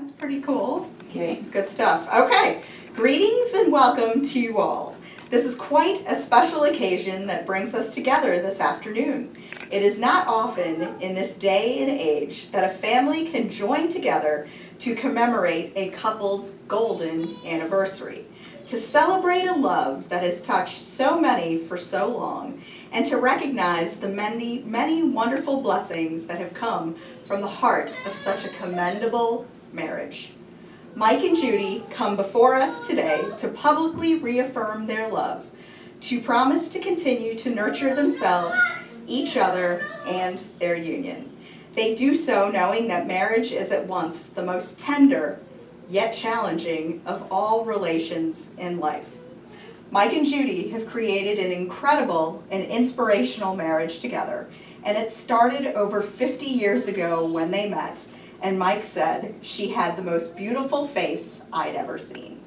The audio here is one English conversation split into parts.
That's pretty cool. Okay, it's good stuff. Okay, greetings and welcome to you all. This is quite a special occasion that brings us together this afternoon. It is not often in this day and age that a family can join together to commemorate a couple's golden anniversary, to celebrate a love that has touched so many for so long, and to recognize the many, many wonderful blessings that have come from the heart of such a commendable marriage. Mike and Judy come before us today to publicly reaffirm their love, to promise to continue to nurture themselves, each other, and their union. They do so knowing that marriage is at once the most tender, yet challenging of all relations in life. Mike and Judy have created an incredible and inspirational marriage together, and it started over 50 years ago when they met, and Mike said she had the most beautiful face I'd ever seen.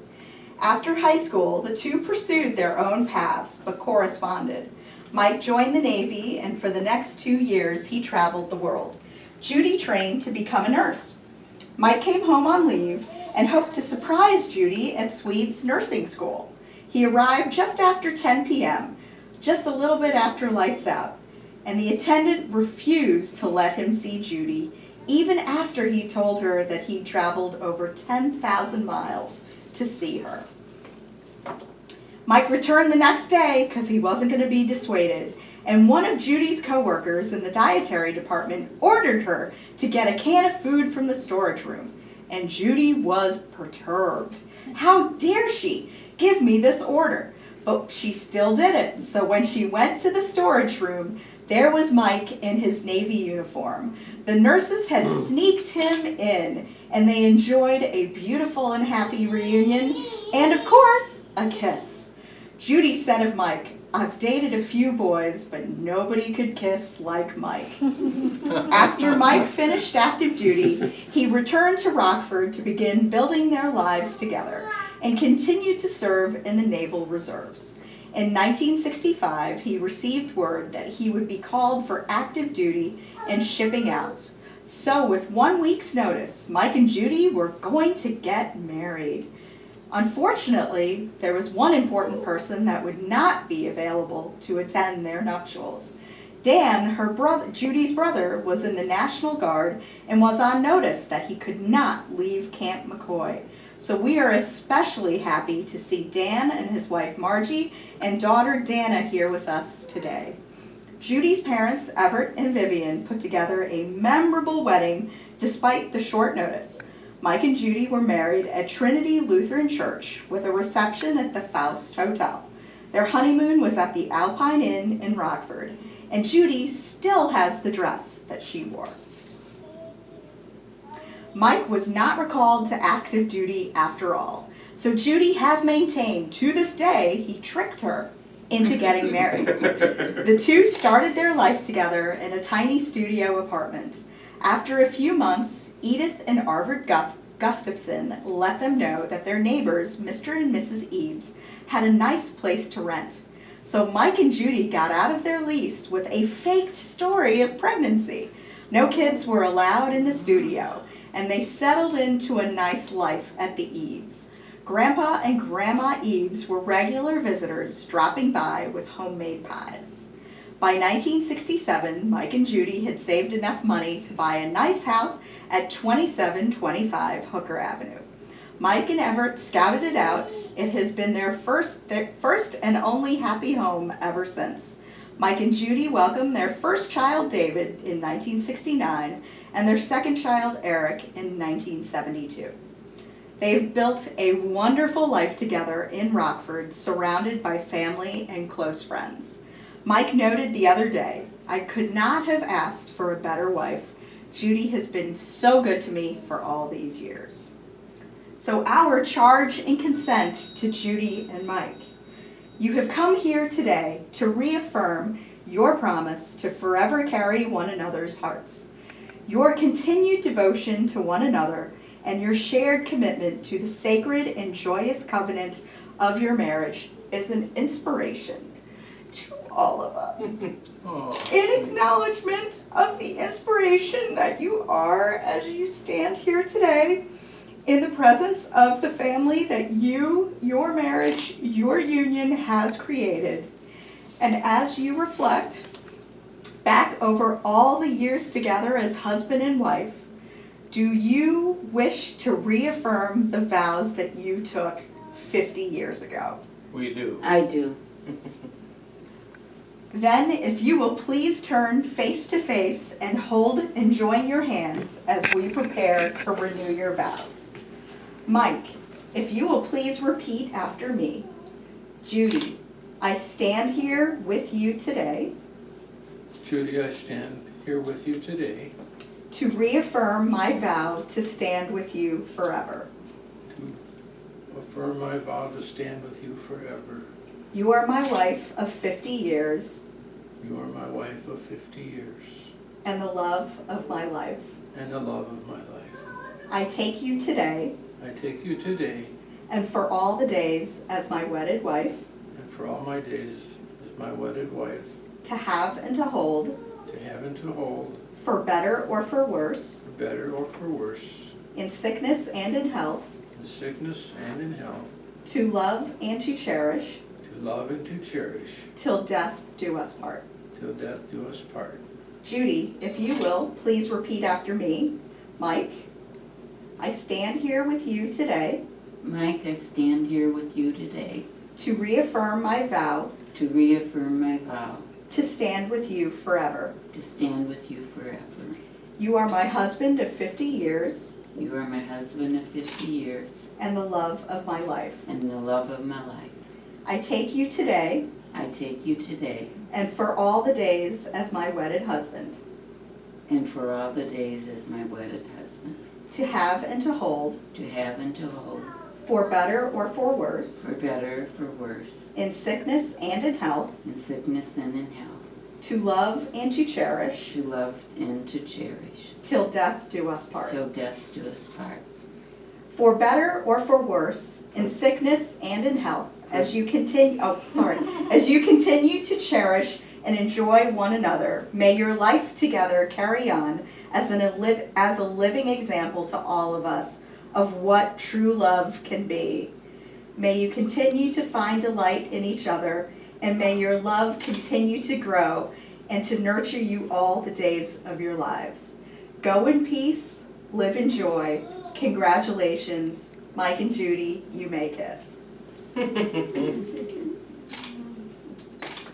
After high school, the two pursued their own paths but corresponded. Mike joined the Navy, and for the next 2 years he traveled the world. Judy trained to become a nurse. Mike came home on leave and hoped to surprise Judy at Swede's nursing school. He arrived just after 10 p.m., just a little bit after lights out, and the attendant refused to let him see Judy, even after he told her that he'd traveled over 10,000 miles to see her. Mike returned the next day because he wasn't going to be dissuaded, and one of Judy's coworkers in the dietary department ordered her to get a can of food from the storage room, and Judy was perturbed. How dare she give me this order? But she still did it, so when she went to the storage room, there was Mike in his Navy uniform. The nurses had sneaked him in, and they enjoyed a beautiful and happy reunion, and of course, a kiss. Judy said of Mike, "I've dated a few boys, but nobody could kiss like Mike." After Mike finished active duty, he returned to Rockford to begin building their lives together and continued to serve in the Naval Reserves. In 1965, he received word that he would be called for active duty and shipping out. So with 1 week's notice, Mike and Judy were going to get married. Unfortunately, there was one important person that would not be available to attend their nuptials. Dan, her brother, Judy's brother, was in the National Guard and was on notice that he could not leave Camp McCoy. So we are especially happy to see Dan and his wife Margie and daughter Dana here with us today. Judy's parents, Everett and Vivian, put together a memorable wedding despite the short notice. Mike and Judy were married at Trinity Lutheran Church with a reception at the Faust Hotel. Their honeymoon was at the Alpine Inn in Rockford, and Judy still has the dress that she wore. Mike was not recalled to active duty after all, so Judy has maintained to this day he tricked her into getting married. The two started their life together in a tiny studio apartment. After a few months, Edith and Arvid Gustafson let them know that their neighbors, Mr. and Mrs. Eaves, had a nice place to rent. So Mike and Judy got out of their lease with a faked story of pregnancy. No kids were allowed in the studio, and they settled into a nice life at the Eaves. Grandpa and Grandma Eaves were regular visitors dropping by with homemade pies. By 1967, Mike and Judy had saved enough money to buy a nice house at 2725 Hooker Avenue. Mike and Everett scouted it out. It has been their first and only happy home ever since. Mike and Judy welcomed their first child, David, in 1969, and their second child, Eric, in 1972. They've built a wonderful life together in Rockford, surrounded by family and close friends. Mike noted the other day, "I could not have asked for a better wife. Judy has been so good to me for all these years." So our charge and consent to Judy and Mike. You have come here today to reaffirm your promise to forever carry one another's hearts. Your continued devotion to one another and your shared commitment to the sacred and joyous covenant of your marriage is an inspiration to all of us. In acknowledgement of the inspiration that you are as you stand here today, in the presence of the family that you, your marriage, your union has created, and as you reflect back over all the years together as husband and wife, do you wish to reaffirm the vows that you took 50 years ago? We do. I do. Then, if you will please turn face to face and hold and join your hands as we prepare to renew your vows. Mike, if you will please repeat after me. Judy, I stand here with you today Judy, I stand here with you today to reaffirm my vow to stand with you forever. to affirm my vow to stand with you forever. You are my wife of 50 years You are my wife of 50 years and the love of my life. and the love of my life. I take you today I take you today and for all the days as my wedded wife and for all my days as my wedded wife, to have and to hold, to have and to hold, for better or for worse, for better or for worse, in sickness and in health, in sickness and in health, to love and to cherish, to love and to cherish, till death do us part. till death do us part. Judy, if you will, please repeat after me. Mike, I stand here with you today Mike, I stand here with you today to reaffirm my vow to reaffirm my vow to stand with you forever. to stand with you forever. You are my husband of 50 years You are my husband of 50 years and the love of my life. and the love of my life. I take you today I take you today and for all the days as my wedded husband, and for all the days as my wedded husband, to have and to hold, to have and to hold, for better or for worse, for better or for worse, in sickness and in health, in sickness and in health, to love and to cherish, to love and to cherish, till death do us part. till death do us part. For better or for worse, in sickness and in health, as you continue to cherish and enjoy one another, may your life together carry on as a living example to all of us of what true love can be. May you continue to find delight in each other, and may your love continue to grow and to nurture you all the days of your lives. Go in peace, live in joy. Congratulations, Mike and Judy, you may kiss.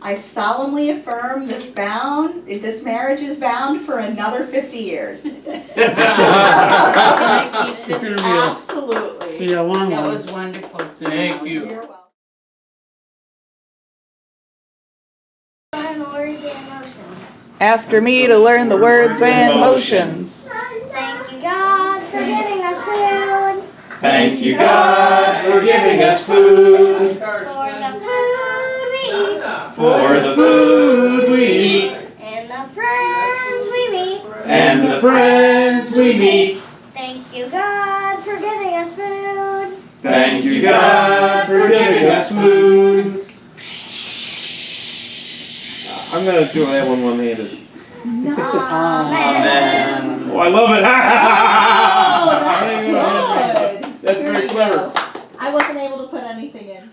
I solemnly affirm this marriage is bound for another 50 years. Absolutely. Be a long That one. was wonderful. Sue. Thank you. You're welcome. Learn the words and motions. After me to learn the words and motions. Thank you, God, for giving us food. Thank you, God, for giving us food. For the food we eat. For the food we eat. And the friends we meet. And the friends we meet. Thank you, God, for giving us food. Thank you, God, for giving us food. I'm gonna do that one one-handed. Amen. Oh, I love it. Oh, that's good. That's very There you clever. go. I wasn't able to put anything in.